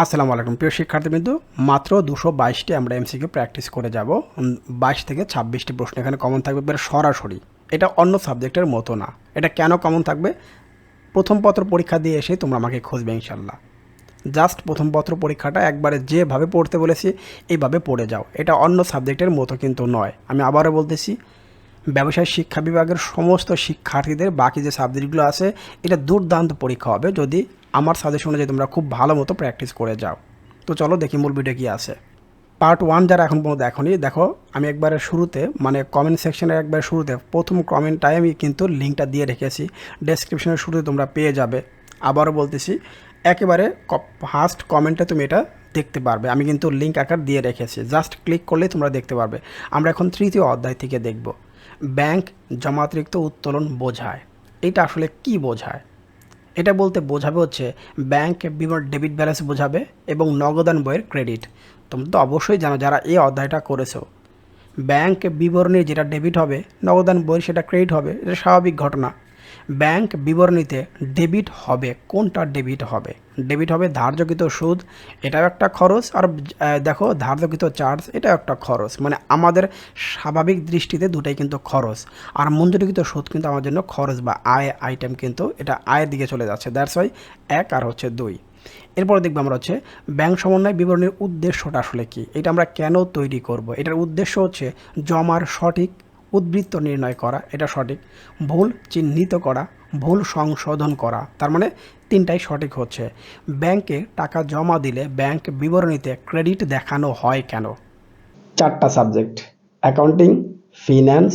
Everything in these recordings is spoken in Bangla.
আসসালামু আলাইকুম প্রিয় শিক্ষার্থীবৃন্দ, মাত্র 222টি আমরা এমসিকিউ প্র্যাকটিস করে যাব। 22 থেকে 26টি প্রশ্ন এখানে কমন থাকবে বের সরাসরি। এটা অন্য সাবজেক্টের মতো না। এটা কেন কমন থাকবে? প্রথম পত্র পরীক্ষা দিয়ে এসে তোমরা আমাকে খুঁজবে ইনশাল্লাহ। জাস্ট প্রথম পত্র পরীক্ষাটা একবারে যেভাবে পড়তে বলেছি এইভাবে পড়ে যাও। এটা অন্য সাবজেক্টের মতো কিন্তু নয়। আমি আবারও বলতেছি, ব্যবসায় শিক্ষা বিভাগের সমস্ত শিক্ষার্থীদের বাকি যে সাবজেক্টগুলো আছে এটা দুর্দান্ত পরীক্ষা হবে যদি আমার সাজেশন অনুযায়ী তোমরা খুব ভালো মতো প্র্যাকটিস করে যাও। তো চলো দেখি মূল ভিডিও কী আছে। পার্ট 1 যারা এখন পর্যন্ত দেখোনি, দেখো আমি একবারে শুরুতে মানে কমেন্ট সেকশনের একবার শুরুতে প্রথম কমেন্টটাই আমি কিন্তু লিঙ্কটা দিয়ে রেখেছি, ডেসক্রিপশনের শুরুতে তোমরা পেয়ে যাবে। আবারও বলতেছি, একেবারে ফার্স্ট কমেন্টে তুমি এটা দেখতে পারবে। আমি কিন্তু লিঙ্ক আকার দিয়ে রেখেছি, জাস্ট ক্লিক করলেই তোমরা দেখতে পারবে। আমরা এখন তৃতীয় অধ্যায় থেকে দেখব। ব্যাংক জমাতিরিক্ত উত্তোলন বোঝায়। এটা আসলে কি বোঝায়? এটা বলতে বোঝাবে হচ্ছে ব্যাংক ডেবিট ব্যালেন্স বোঝাবে এবং নগদান বইয়ের ক্রেডিট। তোমরা তো অবশ্যই জানো যারা এই অধ্যায়টা করেছো, ব্যাংক বিবরণী যেটা ডেবিট হবে, নগদান বইয়ের সেটা ক্রেডিট হবে। এটা স্বাভাবিক ঘটনা। ব্যাংক বিবরণীতে ডেবিট হবে, কোনটা ডেবিট হবে? ডেবিট হবে ধার্যকৃত সুদ, এটাও একটা খরচ। আর দেখো ধার্যকৃত চার্জ, এটাও একটা খরচ। মানে আমাদের স্বাভাবিক দৃষ্টিতে দুটাই কিন্তু খরচ। আর মঞ্জুরিকৃত সুদ কিন্তু আমার জন্য খরচ বা আয় আইটেম, কিন্তু এটা আয়ের দিকে চলে যাচ্ছে। দ্যাটস ওয়াই 1 আর হচ্ছে 2। এরপরে দেখবো আমরা হচ্ছে ব্যাংক সমন্বয় বিবরণীর উদ্দেশ্যটা আসলে কি, এটা আমরা কেন তৈরি করব। এটার উদ্দেশ্য হচ্ছে জমার সঠিক উদ্বৃত্ত নির্ণয় করা, এটা সঠিক। ভুল চিহ্নিত করা, ভুল সংশোধন করা। তার মানে তিনটাই সঠিক হচ্ছে। ব্যাংকে টাকা জমা দিলে ব্যাংক বিবরণীতে ক্রেডিট দেখানো হয় কেন? 4টা সাবজেক্ট: অ্যাকাউন্টিং, ফিন্যান্স,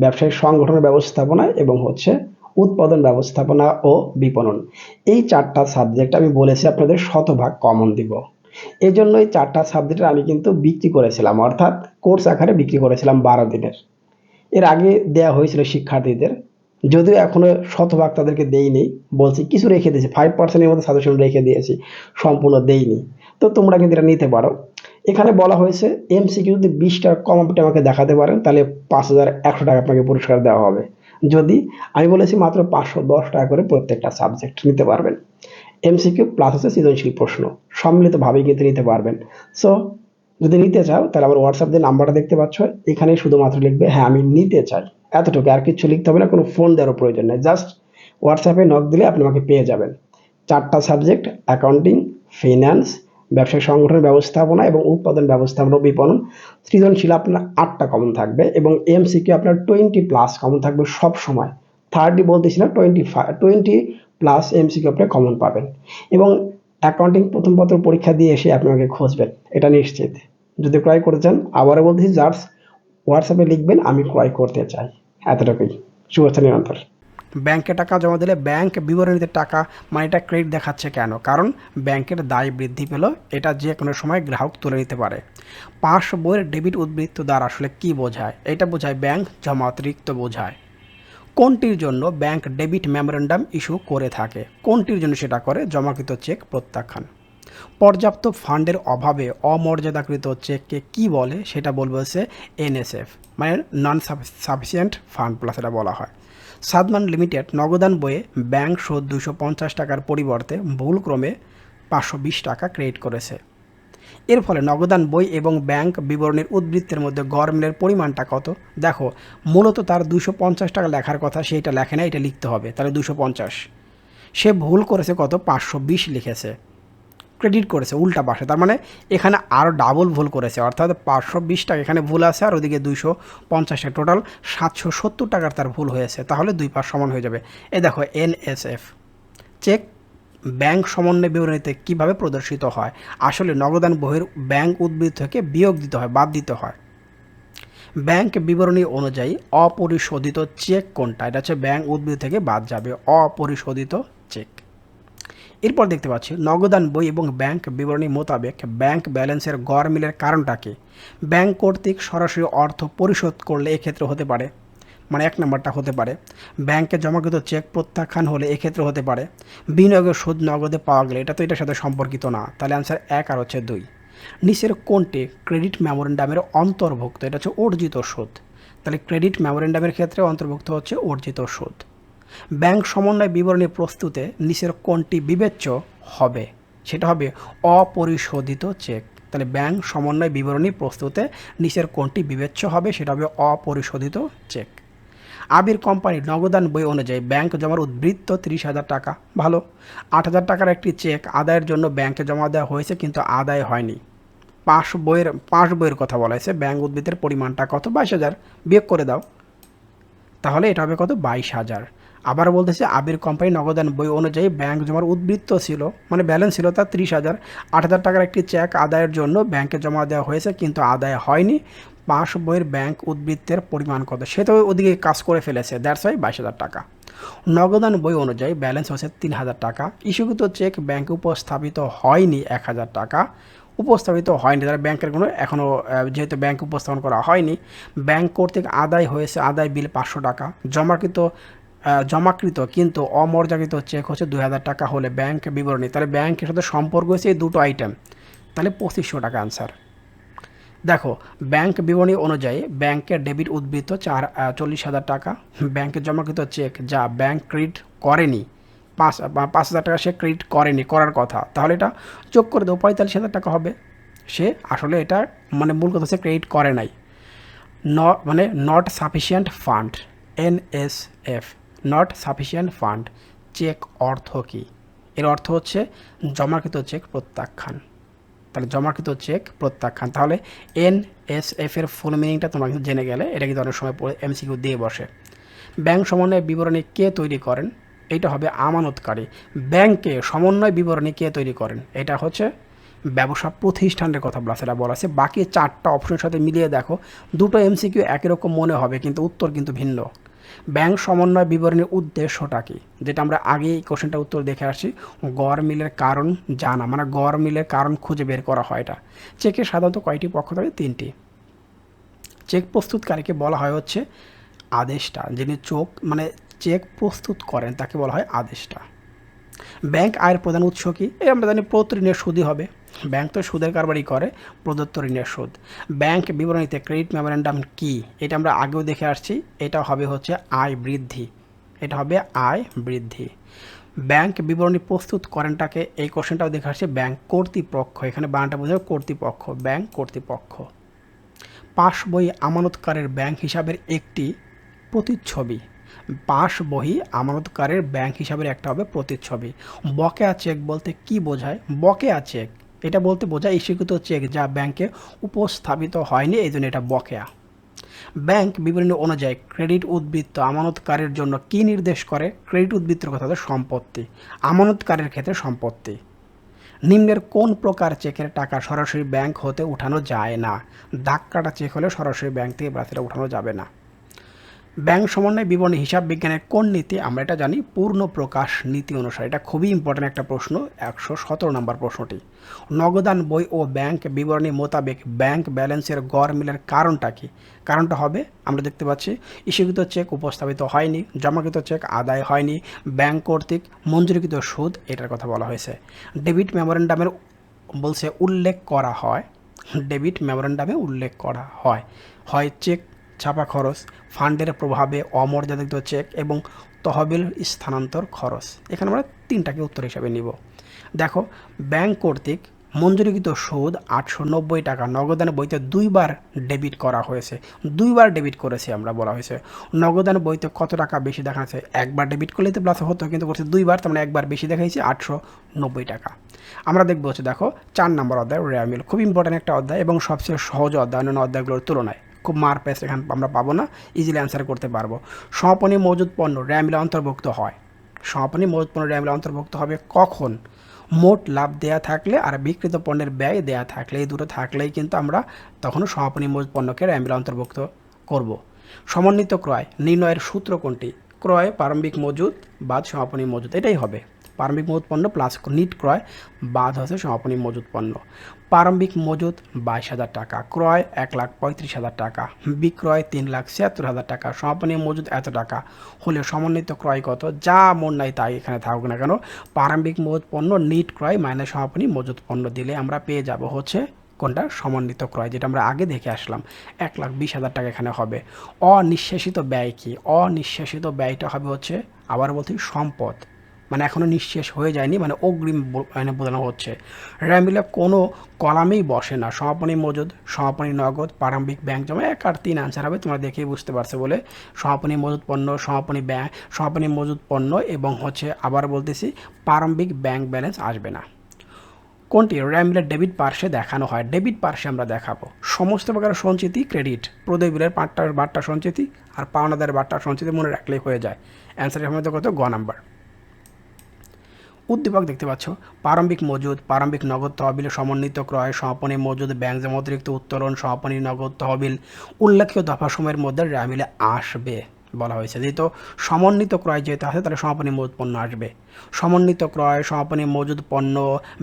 ব্যবসায়িক সংগঠনের ব্যবস্থাপনা এবং হচ্ছে উৎপাদন ব্যবস্থাপনা ও বিপণন। এই 4টা সাবজেক্ট আমি বলেছি আপনাদের শতভাগ কমন দিব। এই জন্য এই 4টা সাবজেক্ট আমি কিন্তু বিক্রি করেছিলাম, অর্থাৎ কোর্স আকারে বিক্রি করেছিলাম 12 দিনের। এর আগে দেয়া হয়েছিল শিক্ষার্থীদের, যদিও এখনো শতভাগ তাদেরকে দেইনি। বলছি কিছু রেখে দিয়েছি, 5%-এর মতো সাজেশন রেখে দিয়েছি, সম্পূর্ণ দেইনি। তো তোমরা কিন্তু এটা নিতে পারো। এখানে বলা হয়েছে এমসিকিউ যদি 20টা কমপ্লিট আমাকে দেখাতে পারেন তাহলে 5100 টাকা আপনাকে পুরস্কার দেওয়া হবে। যদি আমি বলেছি মাত্র 510 টাকা করে প্রত্যেকটা সাবজেক্ট নিতে পারবেন। এমসিকিউ প্লাস হচ্ছে সৃজনশীল প্রশ্ন, সম্মিলিতভাবেই কিন্তু নিতে পারবেন। সো যদি নিতে চাও তাহলে আমার হোয়াটসঅ্যাপ যে নাম্বারটা দেখতে পাচ্ছ এখানে শুধুমাত্র লিখবে হ্যাঁ আমি নিতে চাই, এতটুকু, আর কিছু লিখতে হবে না, কোনো ফোন দেওয়ার প্রয়োজন নেই। জাস্ট হোয়াটসঅ্যাপে নক দিলে আপনি আমাকে পেয়ে যাবেন। 4টা সাবজেক্ট: অ্যাকাউন্টিং, ফিন্যান্স, ব্যবসায়িক সংগঠনের ব্যবস্থাপনা এবং উৎপাদন ব্যবস্থাপনা ও বিপণন। সৃজনশীল আপনার 8টা কমন থাকবে এবং এমসিকিউ আপনার 20+ কমন থাকবে সব সময়। 30 বলতেছি না, 20+ এমসিকিউ আপনি কমন পাবেন। এবং অ্যাকাউন্টিং প্রথম পত্র পরীক্ষা দিয়ে এসে আপনি আমাকে খুঁজবেন, এটা নিশ্চিত। যদি ক্রয় করতে চান, আবারও বলতেছি, জাস্ট হোয়াটসঅ্যাপে লিখবেন আমি ক্রয় করতে চাই, এতটুকুই। শুভেচ্ছা নিরন্তর। ব্যাংকে টাকা জমা দিলে ব্যাংক বিবরণীতে টাকা মানে এটা ক্রেডিট দেখাচ্ছে কেন? কারণ ব্যাংকের দায় বৃদ্ধি পেল, এটা যে কোনো সময় গ্রাহক তুলে নিতে পারে। পাস বইয়ের ডেবিট উদ্বৃত্ত দ্বারা আসলে কি বোঝায়? এটা বোঝায় ব্যাংক জমা অতিরিক্ত বোঝায়। কোনটির জন্য ব্যাংক ডেবিট মেমোরেন্ডাম ইস্যু করে থাকে? কোনটির জন্য সেটা করে? জমাকৃত চেক প্রত্যাখ্যান। পর্যাপ্ত ফান্ডের অভাবে অমর্যাদাকৃত চেককে কি বলে? সেটা বলবো হচ্ছে এনএসএফ, মানে নন সাফিসিয়েন্ট ফান্ড প্লাস এটা বলা হয়। সাদমান লিমিটেড নগদান বইয়ে ব্যাংক সুদ 250 টাকার পরিবর্তে ভুলক্রমে 520 টাকা ক্রেডিট করেছে। এর ফলে নগদান বই এবং ব্যাংক বিবরণীর উদ্বৃত্তের মধ্যে গড়মিলের পরিমাণটা কত? দেখো, মূলত তার 250 টাকা লেখার কথা, সেইটা লেখে না, এটা লিখতে হবে। তাহলে 250, সে ভুল করেছে কত? 520 লিখেছে, ক্রেডিট করেছে উল্টা পাশে। তার মানে এখানে আরও ডাবল ভুল করেছে, অর্থাৎ 520 টাকা এখানে ভুল আছে আর ওদিকে 250 টাকা, টোটাল 770 টাকার তার ভুল হয়েছে। তাহলে 2 পাশ সমান হয়ে যাবে। এই দেখো এনএসএফ চেক ব্যাংক সমন্বয় বিবরণীতে কীভাবে প্রদর্শিত হয়? আসলে নগদান বহির ব্যাংক উদ্বৃত্ত থেকে বিয়োগ দিতে হয়, বাদ দিতে হয়। ব্যাংক বিবরণী অনুযায়ী অপরিশোধিত চেক কোনটা? এটা হচ্ছে ব্যাংক উদ্বৃত্ত থেকে বাদ যাবে, অপরিশোধিত চেক। এরপর দেখতে পাচ্ছি নগদান বই এবং ব্যাংক বিবরণী মোতাবেক ব্যাংক ব্যালেন্সের গড়মিলের কারণটা কি? ব্যাংক কর্তৃক সরাসরি অর্থ পরিশোধ করলে এক্ষেত্রে হতে পারে, মানে 1 নম্বরটা হতে পারে। ব্যাংকে জমাকৃত চেক প্রত্যাখ্যান হলে এক্ষেত্রে হতে পারে। বিনিয়োগের সুদ নগদে পাওয়া গেলে, এটা তো এটার সাথে সম্পর্কিত না। তাহলে অ্যান্সার 1 আর হচ্ছে 2। নিচের কোনটি ক্রেডিট মেমোরেন্ডামের অন্তর্ভুক্ত? এটা হচ্ছে অর্জিত সুদ। তাহলে ক্রেডিট মেমোরেন্ডামের ক্ষেত্রে অন্তর্ভুক্ত হচ্ছে অর্জিত সুদ। ব্যাংক সমন্বয় বিবরণী প্রস্তুতে নিচের কোনটি বিবেচ্য হবে? সেটা হবে অপরিশোধিত চেক। তাহলে ব্যাংক সমন্বয় বিবরণী প্রস্তুতে নিচের কোনটি বিবেচ্য হবে, সেটা হবে অপরিশোধিত চেক। আবির কোম্পানির নগদান বই অনুযায়ী ব্যাংক জমার উদ্বৃত্ত 30,000 টাকা। ভালো। 8,000 টাকার একটি চেক আদায়ের জন্য ব্যাংকে জমা দেওয়া হয়েছে কিন্তু আদায় হয়নি। পাঁচ বইয়ের কথা বলা হয়েছে, ব্যাংক উদ্বৃত্তের পরিমাণটা কত? 22,000। বিয়োগ করে দাও, তাহলে এটা হবে কত? 22,000। আবার বলতেছে আবির কোম্পানি নগদান বই অনুযায়ী ব্যাংক জমার উদ্বৃত্ত ছিল, মানে ব্যালেন্স ছিল তার 30,000। 8,000 টাকার একটি চেক আদায়ের জন্য ব্যাংকে জমা দেওয়া হয়েছে কিন্তু আদায় হয়নি। পাঁচ বইয়ের ব্যাংক উদ্বৃত্তের পরিমাণ কত? সে তো ওদিকে কাজ করে ফেলেছে, দ্যাটস ওয়াই 22,000 টাকা। নগদান বই অনুযায়ী ব্যালেন্স হচ্ছে 3,000 টাকা। ইস্যুকৃত চেক ব্যাংকে উপস্থাপিত হয়নি 1,000 টাকা। উপস্থাপিত হয়নি, তারা ব্যাংকের কোনো এখনও, যেহেতু ব্যাংক উপস্থাপন করা হয়নি, ব্যাংক কর্তৃক আদায় হয়েছে আদায় বিল 500 টাকা। জমাকৃত কিন্তু অমর্যাদিত চেক হচ্ছে 2,000 টাকা হলে ব্যাংক বিবরণী, তাহলে ব্যাংকের সাথে সম্পর্ক হয়েছে এই দুটো আইটেম, তাহলে 2,500 টাকা অ্যান্সার। দেখো, ব্যাংক বিবরণী অনুযায়ী ব্যাংকের ডেবিট উদ্বৃত্ত 40,000 টাকা। ব্যাংকে জমাকৃত চেক যা ব্যাংক ক্রেডিট করেনি, 5,000 টাকা সে ক্রেডিট করেনি, করার কথা, তাহলে এটা যোগ করে দেবো, 45,000 টাকা হবে। সে আসলে এটা মানে মূল কথা হচ্ছে ক্রেডিট করে নাই। মানে not sufficient fund, NSF, not sufficient fund. Cheque অর্থ কী? এর অর্থ হচ্ছে জমাকৃত চেক প্রত্যাখ্যান। তাহলে জমাকৃত চেক প্রত্যাখ্যান, তাহলে NSF এর ফুল মিনিংটা তোমরা কিন্তু জেনে গেলে, এটা কিন্তু অনেক সময় পড়ে MCQ দিয়ে বসে। ব্যাংক সমন্বয় বিবরণী কে তৈরি করেন? এটা হবে আমানতকারী। ব্যাংকে সমন্বয় বিবরণী কে তৈরি করেন? এটা হচ্ছে ব্যবসা প্রতিষ্ঠানের কথা সেটা বলা আছে। বাকি 4টা অপশনের সাথে মিলিয়ে দেখো, দুটো MCQ একই রকম মনে হবে কিন্তু উত্তর কিন্তু ভিন্ন। ব্যাংক সমন্বয় বিবরণীর উদ্দেশ্যটা কি? যেটা আমরা আগে এই কোশ্চেনটা উত্তর দেখে আসছি, গড় মিলের কারণ জানা, মানে গড় মিলের কারণ খুঁজে বের করা হয়। এটা চেকের সাধারণত কয়টি পক্ষ থাকে? 3টি। চেক প্রস্তুতকারীকে বলা হয় হচ্ছে আদেষ্টা, যিনি চেক প্রস্তুত করেন তাকে বলা হয় আদেষ্টা। ব্যাংক আয়ের প্রধান উৎস কি? এই আমরা জানি প্রদত্ত ঋণের সুদই হবে। ব্যাংক তো সুদের কারবারই করে, প্রদত্ত ঋণের সুদ। ব্যাংক বিবরণীতে ক্রেডিট মেমোরেন্ডাম কি? এটা আমরা আগেও দেখে আসছি, এটা হবে হচ্ছে আয় বৃদ্ধি, এটা হবে আয় বৃদ্ধি। ব্যাংক বিবরণী প্রস্তুত করেনটাকে, এই কোশ্চেনটাও দেখে আসছে, ব্যাংক কর্তৃপক্ষ, এখানে বানানটা বোঝাবে কর্তৃপক্ষ, ব্যাংক কর্তৃপক্ষ। পাস বই আমানতকারের ব্যাংক হিসাবের একটি প্রতিচ্ছবি। পাস বহি আমানতকারের ব্যাংক হিসাবের একটা হবে প্রতিচ্ছবি। বকেয়া চেক বলতে কি বোঝায়? বকেয়া চেক এটা বলতে বোঝায় ইস্যুকৃত চেক যা ব্যাংকে উপস্থাপিত হয়নি, এই জন্য এটা বকেয়া। ব্যাংক বিবরণী অনুযায়ী ক্রেডিট উদ্বৃত্ত আমানতকারের জন্য কি নির্দেশ করে? ক্রেডিট উদ্বৃত্তের কথা হচ্ছে সম্পত্তি, আমানতকারের ক্ষেত্রে সম্পত্তি। নিম্নের কোন প্রকার চেকের টাকা সরাসরি ব্যাংক হতে উঠানো যায় না? দাগ কাটা চেক হলে সরাসরি ব্যাংক থেকে সেটা উঠানো যাবে না। ব্যাংক সমন্বয় বিবরণী হিসাব বিজ্ঞানের কোন নীতি? আমরা এটা জানি, পূর্ণ প্রকাশ নীতি অনুসারে। এটা খুবই ইম্পর্ট্যান্ট একটা প্রশ্ন, 117 নম্বর প্রশ্নটি। নগদান বই ও ব্যাংক বিবরণী মোতাবেক ব্যাংক ব্যালেন্সের গড় মিলের কারণটা কি? কারণটা হবে, আমরা দেখতে পাচ্ছি ইস্যুকৃত চেক উপস্থাপিত হয়নি, জমাকৃত চেক আদায় হয়নি, ব্যাংক কর্তৃক মঞ্জুরিকৃত সুদ, এটার কথা বলা হয়েছে। ডেবিট মেমোরেন্ডামের বলছে উল্লেখ করা হয়, ডেবিট মেমোরেন্ডামে উল্লেখ করা হয় হয় চেক ছাপা খরচ, ফান্ডের প্রভাবে অমর্যাদিত চেক এবং তহবিল স্থানান্তর খরচ। এখানে আমরা 3টাকে উত্তর হিসাবে নিব। দেখো, ব্যাংক কর্তৃক মঞ্জুরিকৃত সুদ 890 টাকা নগদান বইতে 2বার ডেবিট করা হয়েছে, 2বার ডেবিট করেছে আমরা, বলা হয়েছে। নগদান বইতে কত টাকা বেশি দেখাচ্ছে? একবার ডেবিট করলেই তো প্লাস হতো, কিন্তু করছে 2বার, তার মানে একবার বেশি দেখাইছে 890 টাকা। আমরা দেখবো হচ্ছে, দেখো 4 নম্বর অধ্যায় রেয়ামিল, খুব ইম্পর্ট্যান্ট একটা অধ্যায় এবং সবচেয়ে সহজ অধ্যায় অন্যান্য অধ্যায়গুলোর তুলনায়। খুব মার পেস এখানে আমরা পাবো না, ইজিলি অ্যান্সার করতে পারবো। সমাপনী মজুদ পণ্য রেয়ামিলে অন্তর্ভুক্ত হয়। সমাপনী মজুদ পণ্য রেয়ামিলে অন্তর্ভুক্ত হবে কখন? মোট লাভ দেয়া থাকলে আর বিক্রিত পণ্যের ব্যয় দেয়া থাকলে, এই দুটো থাকলেই কিন্তু আমরা তখনও সমাপনী মজুদ পণ্যকে রেয়ামিলে অন্তর্ভুক্ত করব। সমন্বিত ক্রয় নির্ণয়ের সূত্র কোনটি? ক্রয় প্রারম্ভিক মজুদ বাদ সমাপনী মজুদ, এটাই হবে। প্রারম্ভিক মজুদ পণ্য প্লাস নিট ক্রয় বাদ হচ্ছে সমাপনী মজুদ পণ্য। প্রারম্ভিক মজুদ 22,000 টাকা, ক্রয় 1,35,000 টাকা, বিক্রয় 3,76,000 টাকা, সমাপনী মজুদ এত টাকা হলে সমন্বিত ক্রয় কত? যা মন নাই তাই এখানে থাকুক না কেন, প্রারম্ভিক মজুদ পণ্য নিট ক্রয় মাইনাস সমাপনী মজুদ পণ্য দিলে আমরা পেয়ে যাব হচ্ছে কোনটা? সমন্বিত ক্রয়, যেটা আমরা আগে দেখে আসলাম। 1,20,000 টাকা এখানে হবে। অনিঃশেষিত ব্যয় কি? অনিঃশেষিত ব্যয়টা হবে হচ্ছে, আবার বলছি, সম্পদ। মানে এখনও নিঃশেষ হয়ে যায়নি, মানে অগ্রিম মানে বোঝানো হচ্ছে। র্যামিলে কোনো কলামেই বসে না, সমাপনী মজুদ, সমাপনী নগদ, প্রারম্ভিক ব্যাংক জমা, 1 আর 3 আনসার হবে, তোমরা দেখেই বুঝতে পারছো বলে। সমাপনী মজুদ পণ্য, সমাপনী ব্যাংক, সমাপনী মজুদ পণ্য এবং হচ্ছে আবার বলতেছি প্রারম্ভিক ব্যাংক ব্যালেন্স আসবে না। কোনটি র্যামিলের ডেবিট পার্শ্বে দেখানো হয়? ডেবিট পার্শ্বে আমরা দেখাবো সমস্ত প্রকার সঞ্চিতি ক্রেডিট, প্রদেয় বিলের বাট্টা সঞ্চিতি আর পাওনাদারের বাট্টা সঞ্চিতি মনে রাখলেই হয়ে যায়। অ্যান্সারের মধ্যে কত? গ নাম্বার। উদ্দীপক দেখতে পাচ্ছ, প্রারম্ভিক মজুদ, প্রারম্ভিক নগদ তহবিল, সমন্বিত ক্রয়, সমাপনী মজুদ, ব্যাংক জমা অতিরিক্ত উত্তোলন, সমাপনী নগদ তহবিল উল্লেখিত দফাসমূহের মধ্যে র্যামিলে আসবে বলা হয়েছে। যেহেতু সমন্বিত ক্রয় যেহেতু আছে তাহলে সমাপনী মজুদ পণ্য আসবে। সমন্বিত ক্রয়, সমাপনী মজুদ পণ্য,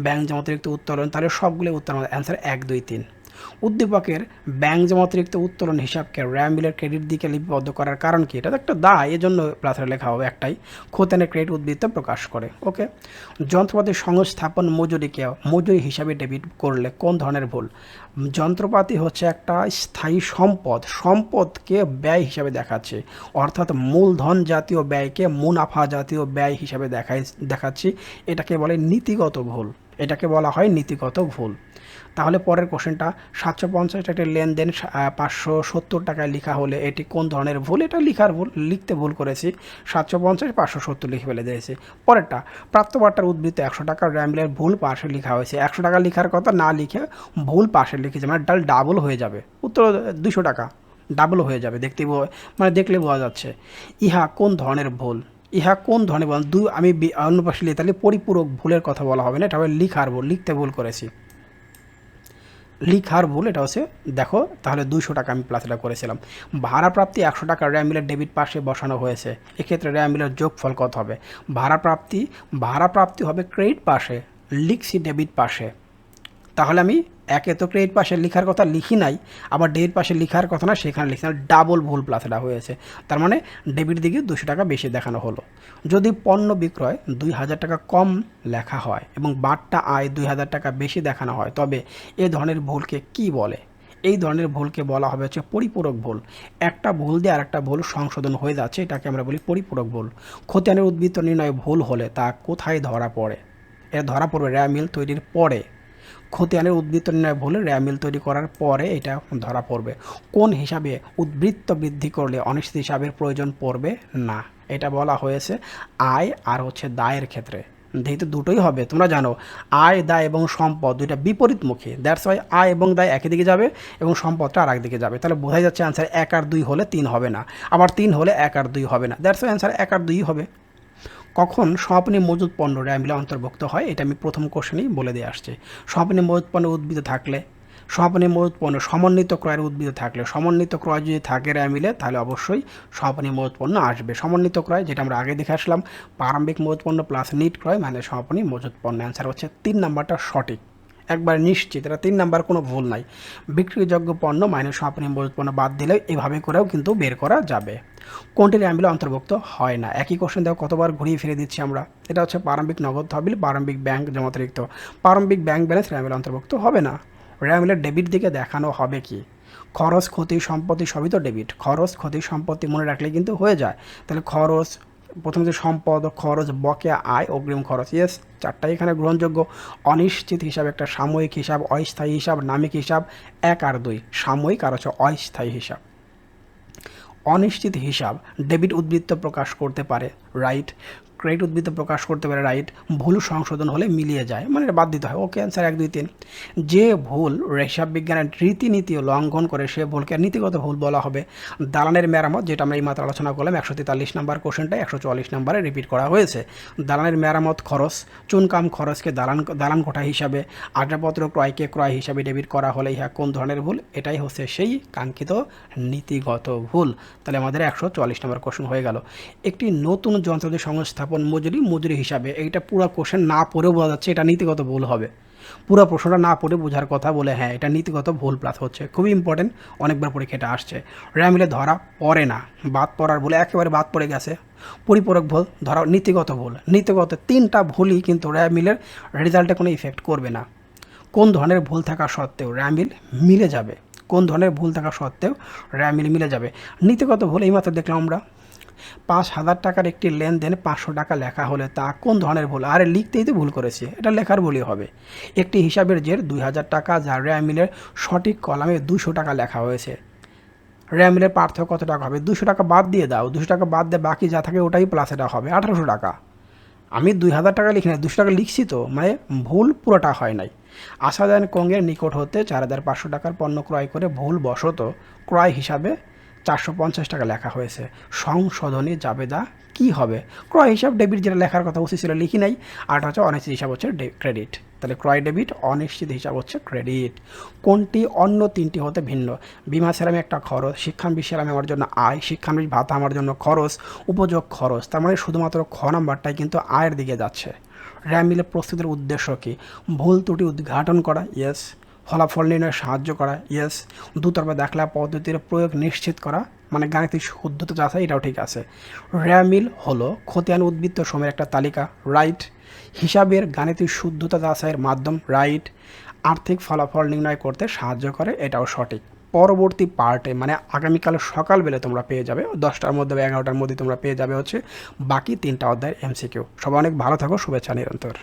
ব্যাংক জমা অতিরিক্ত উত্তোলন, তাহলে সবগুলো উত্তোলন। অ্যান্সার 1, 2, 3। উদ্দীপকের ব্যাংক জমা অতিরিক্ত উত্তোলন হিসাবকে র্যামিলের ক্রেডিট দিকে লিপিবদ্ধ করার কারণ কি? এটা তো একটা দায়, এজন্য প্লাসে লেখা হবে একটাই, খতিয়ানের ক্রেডিট উদ্বৃত্ত প্রকাশ করে। ওকে। যন্ত্রপাতি সংস্থাপন মজুরিকে মজুরি হিসাবে ডেবিট করলে কোন ধরনের ভুল? যন্ত্রপাতি হচ্ছে একটা স্থায়ী সম্পদ, সম্পদকে ব্যয় হিসাবে দেখাচ্ছে, অর্থাৎ মূলধন জাতীয় ব্যয়কে মুনাফা জাতীয় ব্যয় হিসাবে দেখাচ্ছি, এটাকে বলে নীতিগত ভুল, এটাকে বলা হয় নীতিগত ভুল। তাহলে পরের কোশ্চেনটা, 750 টাকার লেনদেন 570 টাকায় লেখা হলে এটি কোন ধরনের ভুল? এটা লিখার ভুল, লিখতে ভুল করেছি, 750 570 লিখে ফেলে দিয়েছি। পরেরটা, প্রাপ্তবার্তার উদ্বৃত্ত 100 টাকা, র্যামিলের ভুল পাশে লেখা হয়েছে, 100 টাকা লিখার কথা না লিখে ভুল পাশে লিখেছে, মানে ডাবল হয়ে যাবে, উত্তর 200 টাকা ডাবল হয়ে যাবে, মানে দেখলে বোঝা যাচ্ছে। ইহা কোন ধরনের ভুল? ইহা কোন ধরনের ভুল? আমি অন্য পাশে লিখে তাহলে পরিপূরক ভুলের কথা বলা হবে না, এটা হবে লিখার ভুল, লিখতে ভুল করেছি, লিখার ভুল এটা হচ্ছে। দেখো তাহলে 200 টাকা আমি প্লাস এটা করেছিলাম। ভাড়াপ্রাপ্তি 100 টাকা র্যামিলের ডেবিট পাশে বসানো হয়েছে, এক্ষেত্রে র্যামিলের যোগফল কত হবে? ভাড়াপ্রাপ্তি হবে ক্রেডিট পাশে, লিখছি ডেবিট পাশে, তাহলে আমি একে তো ক্রেডিট পাশে লেখার কথা লিখি নাই, আবার ডেবিট পাশে লেখার কথা না সেখানে লিখছি, ডাবল ভুল প্লাস এটা হয়েছে, তার মানে ডেবিট দিকে 200 টাকা বেশি দেখানো হলো। যদি পণ্য বিক্রয় 2000 টাকা কম লেখা হয় এবং বাট্টা আয় 2000 টাকা বেশি দেখানো হয়, তবে এ ধরনের ভুলকে কি বলে? এই ধরনের ভুলকে বলা হবে হচ্ছে পরিপূরক ভুল। একটা ভুল দিয়ে আর একটা ভুল সংশোধন হয়ে যাচ্ছে, এটাকে আমরা বলি পরিপূরক ভুল। খতিয়ানের উদ্বৃত্ত নির্ণয়ে ভুল হলে তা কোথায় ধরা পড়ে? এটা ধরা পড়বে র্যামিল তৈরির পরে। খতিয়ানের উদ্বৃত্ত নির্ণয় ভুলে র্যামিল তৈরি করার পরে এটা ধরা পড়বে। কোন হিসাবে উদ্বৃত্ত বৃদ্ধি করলে অনিশ্চিত হিসাবের প্রয়োজন পড়বে না? এটা বলা হয়েছে আয় আর হচ্ছে দায়ের ক্ষেত্রে, যেহেতু দুটোই হবে, তোমরা জানো আয় দায় এবং সম্পদ দুইটা বিপরীতমুখী, দ্যাটস ওয়াই আয় এবং দায় একই দিকে যাবে এবং সম্পদটা আর এক দিকে যাবে, তাহলে বোঝাই যাচ্ছে অ্যান্সার 1 আর 2 হলে 3 হবে না, আবার 3 হলে 1 আর 2 হবে না, দ্যাটস ওয়াই অ্যান্সার 1 আর 2 হবে। কখন সমাপনী মজুদ পণ্য র্যামিলে অন্তর্ভুক্ত হয়? এটা আমি প্রথম কোশ্চেনেই বলে দিয়ে আসছি। সমাপনী মজুদ পণ্য উদ্বৃত্ত থাকলে, সমাপনী মজুদ পণ্য সমন্বিত ক্রয়ের উদ্বৃত্ত থাকলে, সমন্বিত ক্রয় যদি থাকে র্যামিলে তাহলে অবশ্যই সমাপনী মজুদ পণ্য আসবে। সমন্বিত ক্রয় যেটা আমরা আগে দেখে আসলাম, প্রারম্ভিক মজুদ পণ্য প্লাস নিট ক্রয় মানে সমাপনী মজুদ পণ্য। অ্যান্সার হচ্ছে 3 নাম্বারটা সঠিক, একবার নিশ্চিত, এটা 3 নাম্বার, কোনো ভুল নাই। বিক্রিযোগ্য পণ্য মাইনাস সমাপনী মজুদ পণ্য বাদ দিলে এভাবে করেও কিন্তু বের করা যাবে। কোনটি র্যামিলে অন্তর্ভুক্ত হয় না? একই কোশ্চেন দেখো কতবার ঘুরিয়ে ফিরে দিচ্ছি আমরা। এটা হচ্ছে প্রারম্ভিক নগদ তহবিল, প্রারম্ভিক ব্যাংক জমা অতিরিক্ত, প্রারম্ভিক ব্যাংক ব্যালেন্স র্যামিলে অন্তর্ভুক্ত হবে না। র্যামিলের ডেবিট দিকে দেখানো হবে কি? খরচ ক্ষতি সম্পত্তি সবই তো ডেবিট, খরচ ক্ষতি সম্পত্তি মনে রাখলে কিন্তু হয়ে যায়। তাহলে খরচ, প্রথমে যে সম্পদ, খরচ, বকেয়া আয়, অগ্রিম খরচ, ইয়েস, চারটাই এখানে গ্রহণযোগ্য। অনিশ্চিত হিসাব একটা সাময়িক হিসাব, অস্থায়ী হিসাব, নামিক হিসাব, 1 আর 2 সাময়িক আর হচ্ছে অস্থায়ী হিসাব। অনিশ্চিত হিসাব ডেবিট উদ্বৃত্ত প্রকাশ করতে পারে, রাইট। ক্রেডিট উদ্বৃত্ত প্রকাশ করতে পারে, রাইট। ভুল সংশোধন হলে মিলিয়ে যায়, মানে এটা বাদ দিতে হয়। ওকে, অ্যান্সার 1, 2, 3। যে ভুল হিসাব বিজ্ঞানের রীতিনীতি লঙ্ঘন করে সে ভুলকে নীতিগত ভুল বলা হবে। দালানের মেরামত, যেটা আমরা এই মাত্র আলোচনা করলাম, 143 নম্বর কোশ্চেনটা 144 নম্বরে রিপিট করা হয়েছে। দালানের মেরামত খরচ, চুনকাম খরচকে দালান কোঠা হিসাবে, আসবাবপত্র ক্রয়কে ক্রয় হিসাবে ডেবিট করা হলে ইহা কোন ধরনের ভুল? এটাই হচ্ছে সেই কাঙ্ক্ষিত নীতিগত ভুল। তাহলে আমাদের 144 নম্বর কোশ্চেন হয়ে গেল। একটি নতুন যন্ত্রপাতি সংস্থাপন মজুরি হিসাবে, এইটা পুরো কোশ্চেন না পড়েও বোঝা যাচ্ছে এটা নীতিগত ভুল হবে। পুরো প্রশ্নটা না পড়ে বোঝার কথা বলে হ্যাঁ এটা নীতিগত ভুল প্লাস হচ্ছে, খুবই ইম্পর্টেন্ট, অনেকবার পরীক্ষাটা আসছে। র্যামিলে ধরা পড়ে না, বাদ পড়ার বলে একেবারে বাদ পড়ে গেছে। পরিপূরক ভুল ধরা, নীতিগত ভুল, নীতিগত 3টা ভুলই কিন্তু র্যামিলের রেজাল্টে কোনো ইফেক্ট করবে না। কোন ধরনের ভুল থাকা সত্ত্বেও র্যামিল মিলে যাবে? কোন ধরনের ভুল থাকা সত্ত্বেও র্যামিল মিলে যাবে? নীতিগত ভুল এইমাত্র দেখলাম আমরা, 5,000 টাকার একটি লেনদেন 500 টাকা লেখা হলে তা কোন ধরনের ভুল? আরে লিখতেই তো ভুল করেছি, এটা লেখার ভুলই হবে। একটি হিসাবের জের 2,000 টাকা, যা রেয়া মিলের সঠিক কলামে 200 টাকা লেখা হয়েছে। রেয়া মিলের পার্থক্য কত টাকা হবে? 200 টাকা বাদ দিয়ে দাও, 200 টাকা বাদ দিয়ে বাকি যা থাকে ওটাই প্লাস এটা হবে 1800 টাকা। আমি 2,000 টাকা লিখি না, 200 টাকা লিখছি তো, মানে ভুল পুরোটা হয় নাই। আসাদান কংয়ের নিকট হতে 4,500 টাকার পণ্য ক্রয় করে ভুলবশত ক্রয় হিসাবে 450 টাকা লেখা হয়েছে। সংশোধনী জাবেদা কি হবে? ক্রয় হিসাব ডেবিট যেটা লেখার কথা উচিত ছিল লিখি নাই, আর এটা হচ্ছে অনিশ্চিত হিসাব হচ্ছে ক্রেডিট। তাহলে ক্রয় ডেবিট, অনিশ্চিত হিসাব হচ্ছে ক্রেডিট। কোনটি অন্য তিনটি হতে ভিন্ন? বিমা সেরামে একটা খরচ, শিক্ষানবিশ সেরামে আমার জন্য আয়, শিক্ষানবিশ ভাতা আমার জন্য খরচ, উপযোগ খরচ। তার মানে শুধুমাত্র খ নাম্বারটাই কিন্তু আয়ের দিকে যাচ্ছে। র্যাম মিলে প্রস্তুতির উদ্দেশ্য কী? ভুল ত্রুটি উদ্ঘাটন করা, ইয়েস। ফলাফল নির্ণয়ে সাহায্য করা, ইয়েস। দুতরফা দাখলা পদ্ধতির প্রয়োগ নিশ্চিত করা, মানে গাণিতিক শুদ্ধতা যাচাই, এটাও ঠিক আছে। র্যামিল হলো খতিয়ান উদ্বৃত্ত সময়ের একটা তালিকা, রাইট। হিসাবের গাণিতিক শুদ্ধতা যাচাইয়ের মাধ্যম, রাইট। আর্থিক ফলাফল নির্ণয় করতে সাহায্য করে, এটাও সঠিক। পরবর্তী পার্টে মানে আগামীকাল সকালবেলা তোমরা পেয়ে যাবে 10টার মধ্যে বা 11টার মধ্যে তোমরা পেয়ে যাবে হচ্ছে বাকি 3টা অধ্যায়ের MCQ। সবাই অনেক ভালো থাকো, শুভেচ্ছা নিরন্তর।